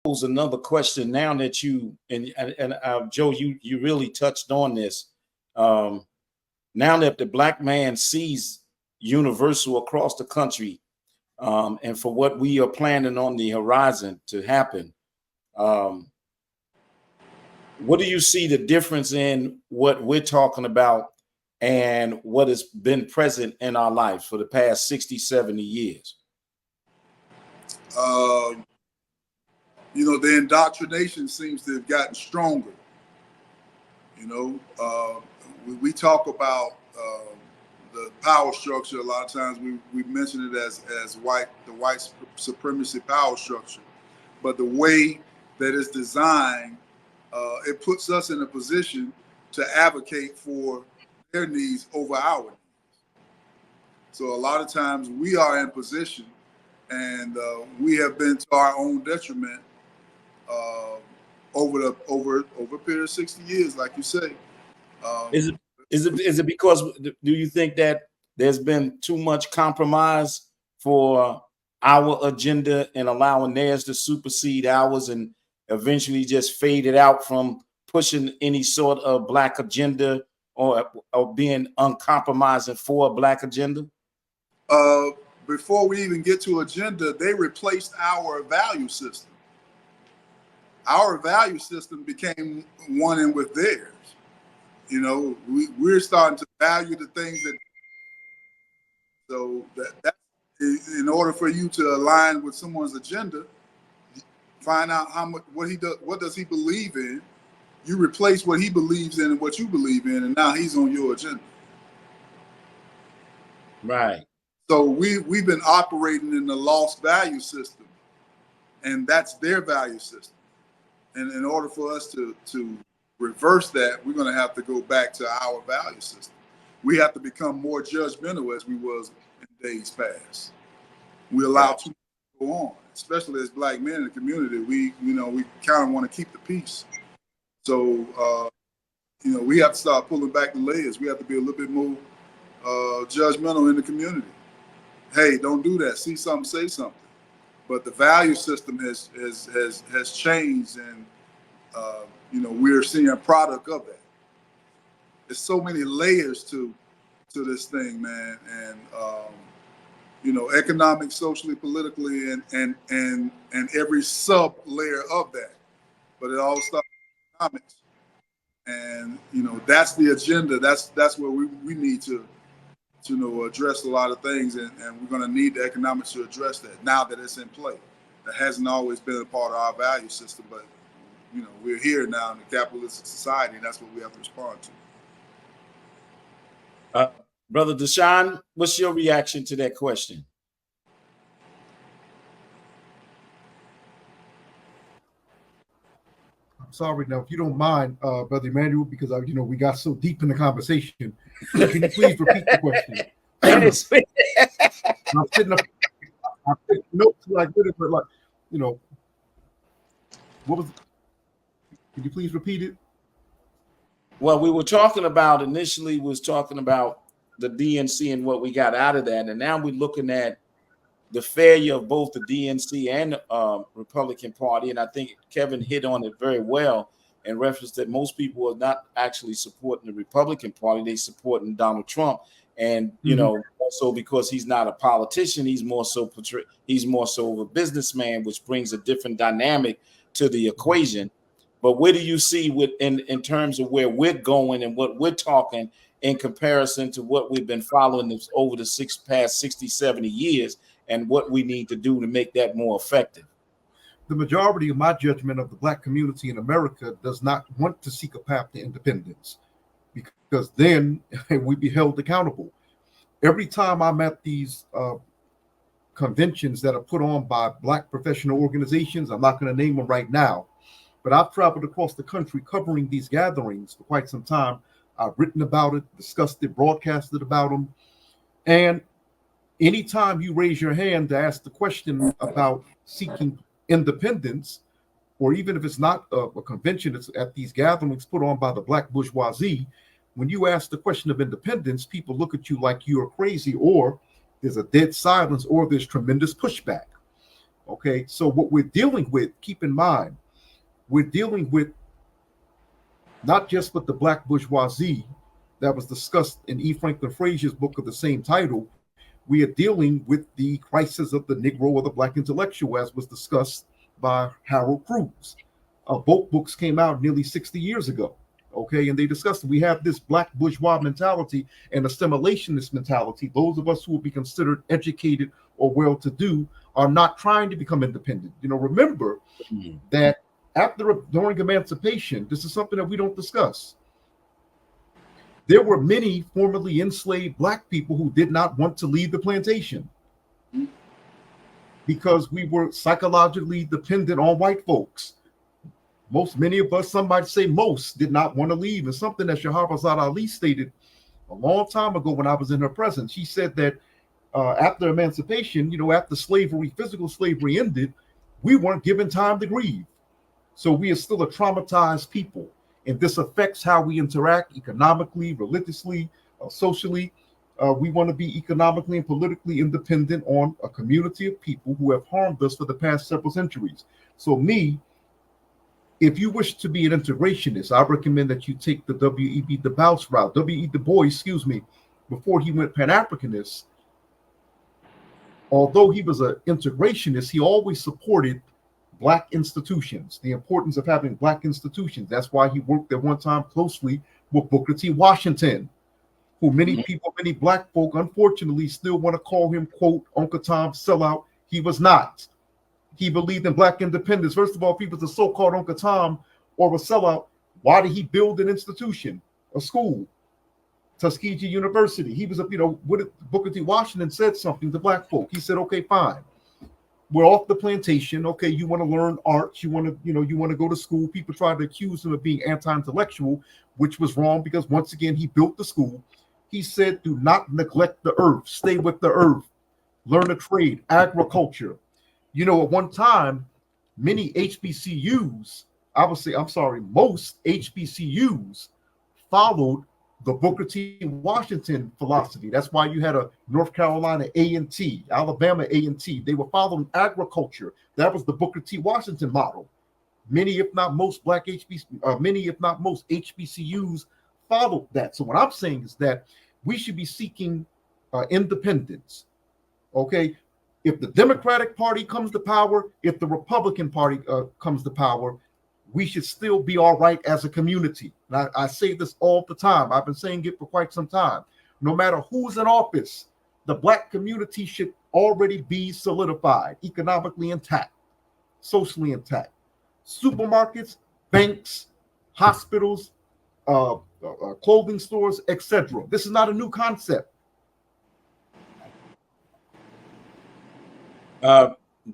pose another question now that you and Joe, you really touched on this. Um, Now that the black man sees universal across the country, and for what we are planning on the horizon to happen, um, what do you see the difference in what we're talking about and what has been present in our life for the past 60, 70 years? Um, the indoctrination seems to have gotten stronger. We talk about the power structure. A lot of times we mention it as the white supremacy power structure, but the way that it's designed, it puts us in a position to advocate for their needs over our needs. So a lot of times we are in position, and we have been to our own detriment over a period of 60 years, like you say. Is it because do you think that there's been too much compromise for our agenda and allowing theirs to supersede ours and eventually just fade it out from pushing any sort of black agenda or being uncompromising for a black agenda? Before we even get to agenda, they replaced our value system. Our value system became one in with theirs. We're starting to value the things that in order for you to align with someone's agenda, find out what does he believe in. You replace what he believes in and what you believe in, and now he's on your agenda. Right. So we've been operating in the lost value system, and that's their value system. And in order for us to reverse that, we're going to have to go back to our value system. We have to become more judgmental as we was in days past. We allow too much to go on, especially as black men in the community. We kind of want to keep the peace. So, we have to start pulling back the layers. We have to be a little bit more judgmental in the community. Hey, don't do that. See something, say something. But the value system has changed, and we're seeing a product of that. There's so many layers to this thing, man, and economic, socially, politically, and every sub layer of that. But it all starts with economics, and that's the agenda. That's where we need to address a lot of things, and we're going to need the economics to address that now that it's in play. That hasn't always been a part of our value system, but we're here now in a capitalistic society, and that's what we have to respond to. Brother Deshaun, what's your reaction to that question? I'm sorry, now, if you don't mind, Brother Emmanuel, because we got so deep in the conversation. Can you please repeat the question? I'm sitting up. I'm taking notes like this, but what was? Can you please repeat it? Well, we were talking about initially the DNC and what we got out of that, and now we're looking at the failure of both the DNC and Republican Party. And I think Kevin hit on it very well in reference that most people are not actually supporting the Republican Party; they supporting Donald Trump. And also because he's not a politician, he's more so of a businessman, which brings a different dynamic to the equation. But where do you see in terms of where we're going and what we're talking in comparison to what we've been following over the past 60, 70 years and what we need to do to make that more effective? The majority of my judgment of the black community in America does not want to seek a path to independence, because then we'd be held accountable. Every time I'm at these conventions that are put on by black professional organizations, I'm not going to name them right now, but I've traveled across the country covering these gatherings for quite some time. I've written about it, discussed it, broadcasted about them. And anytime you raise your hand to ask the question about seeking independence, or even if it's not a convention, it's at these gatherings put on by the black bourgeoisie, when you ask the question of independence, people look at you like you're crazy, or there's a dead silence, or there's tremendous pushback. Okay, so what we're dealing with, keep in mind, we're dealing with not just with the black bourgeoisie that was discussed in E. Franklin Frazier's book of the same title. We are dealing with the crisis of the Negro or the black intellectual, as was discussed by Harold Cruz. Both books came out nearly 60 years ago. Okay, and they discussed we have this black bourgeois mentality and assimilationist mentality. Those of us who will be considered educated or well-to-do are not trying to become independent. You know, remember that during emancipation, this is something that we don't discuss. There were many formerly enslaved black people who did not want to leave the plantation because we were psychologically dependent on white folks. Many of us, some might say most, did not want to leave. And something that Shahrazad Ali stated a long time ago when I was in her presence, she said that after emancipation, you know, after slavery, physical slavery ended, we weren't given time to grieve. So we are still a traumatized people. And this affects how we interact economically, religiously, socially. We want to be economically and politically independent on a community of people who have harmed us for the past several centuries. So if you wish to be an integrationist, I recommend that you take the W.E.B. Du Bois route. W.E. Du Bois, before he went Pan-Africanist, although he was an integrationist, he always supported black institutions, the importance of having black institutions. That's why he worked at one time closely with Booker T. Washington, who many people, many black folk, unfortunately, still want to call him, quote, Uncle Tom sellout. He was not. He believed in black independence. First of all, if he was a so-called Uncle Tom or a sellout, why did he build an institution, a school, Tuskegee University? He was Booker T. Washington said something to black folk. He said, okay, fine. We're off the plantation. Okay, you want to learn arts. You want to go to school. People tried to accuse him of being anti-intellectual, which was wrong because once again, he built the school. He said, do not neglect the earth. Stay with the earth. Learn a trade, agriculture. You know, at one time, many HBCUs, most HBCUs followed the Booker T. Washington philosophy. That's why you had a North Carolina A&T, Alabama A&T. They were following agriculture. That was the Booker T. Washington model. Many, if not most, HBCUs followed that. So what I'm saying is that we should be seeking independence. Okay, if the Democratic Party comes to power, if the Republican Party comes to power, we should still be all right as a community. And I say this all the time. I've been saying it for quite some time. No matter who's in office, the black community should already be solidified, economically intact, socially intact. Supermarkets, banks, hospitals, clothing stores, etc. This is not a new concept.